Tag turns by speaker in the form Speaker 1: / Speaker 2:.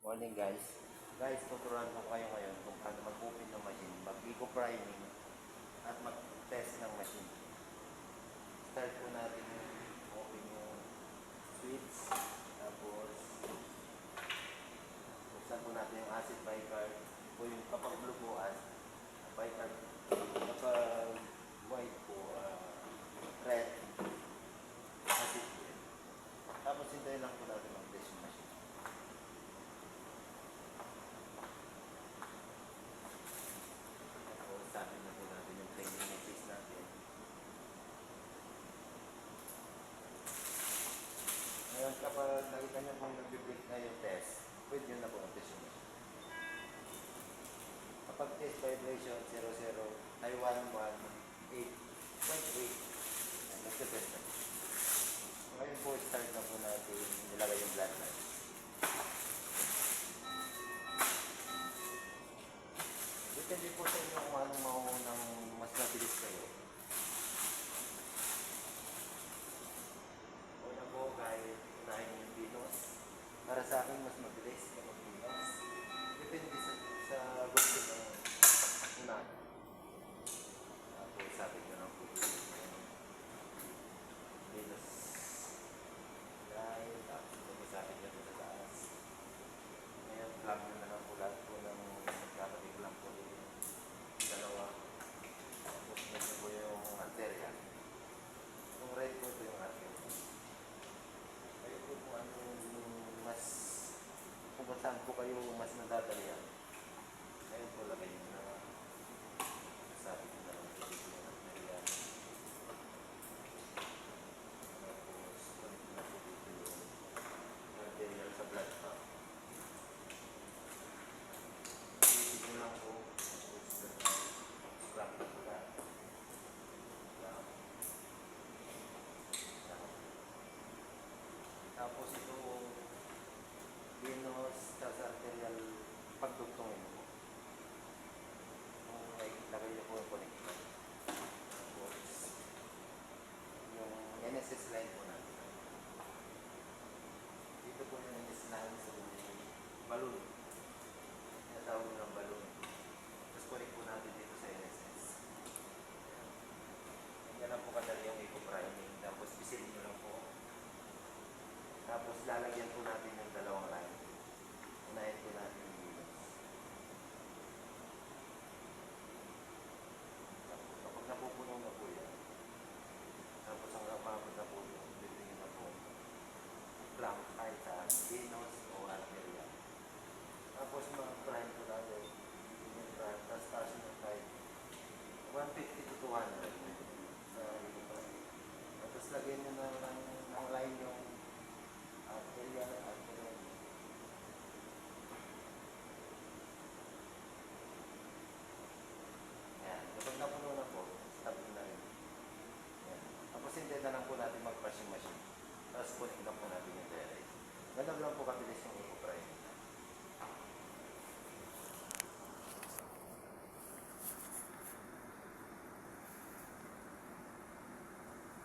Speaker 1: Morning guys. Guys, tuturuan ko kayo ngayon kung paano mag-open ng machine, mag-eco priming at mag-test ng machine. Start po natin yung open yung switch. Tapos buksan po natin yung acid bicard o yung kapag blue po bicard, kapag white po red acid po yun. Tapos hintayin lang po natin mag-test yung machine. Sabi na po natin yung training message natin. Ngayon, kapag nakita nyo kung nag-break na yung test, pwede nyo na po mag-test yung machine. Kapag test vibration 00, Taiwan 1.8, nag-test na. Ngayon po, start na po natin nilagay yung blood line. Depende po sa inyo kung anong maunang mas mabilis kayo. Una po kahit unahin yung Venus. Para sa akin mas mabilis kapag Venus. Depende sa gusto ng unahin. Tapos sabi ko lang po Venus line. Tapos sabi nyo po sa taas. Ngayon plug nyo na lang po lahat po ng magkakabig lang po yung dalawa. Tapos nyo po yung anterior. Yung red po ito yung artery. Kayo po kung ano yung mas, kung saan po kayo mas nadadalian. Ngayon po lagay nyo na sabi ko na lang po dito yung arteria. Tapos balik na po dito yung arterial sa blood pump. Isip nyo lang po. Scrap na po lahat. Tapos ito Venus sa arterial pagdugtongin mo. Kung lagay niyo po yung connector. Tapos yung NSS line po natin. Dito po yung NSS line sa balloon. Natawag nyo ng balloon. Tapos connect po natin dito sa NSS. Yan lang po kadali yung eco priming. Tapos pisilin nyo lang po. Tapos lalagyan po natin yung dalawang line. Unahin po natin yung Venus. Tapos kapag napupuno na po yan, tapos ang kapapag na po yun, bibigyan na po clamp kahit sa Venus o arteria. Tapos mag-prime po natin. Yung prime, tapos taas nyo kahit 150 to 200 sa eco prime. Tapos lagyan nyo ng line yung arterial. Ayan. Kapag napuno na po, stop na rin. Ayan. Tapos hindi na lang po natin mag-brush yung machine. Tapos connect na po natin yung direct. Ganun lang po kabilis yung eco prime.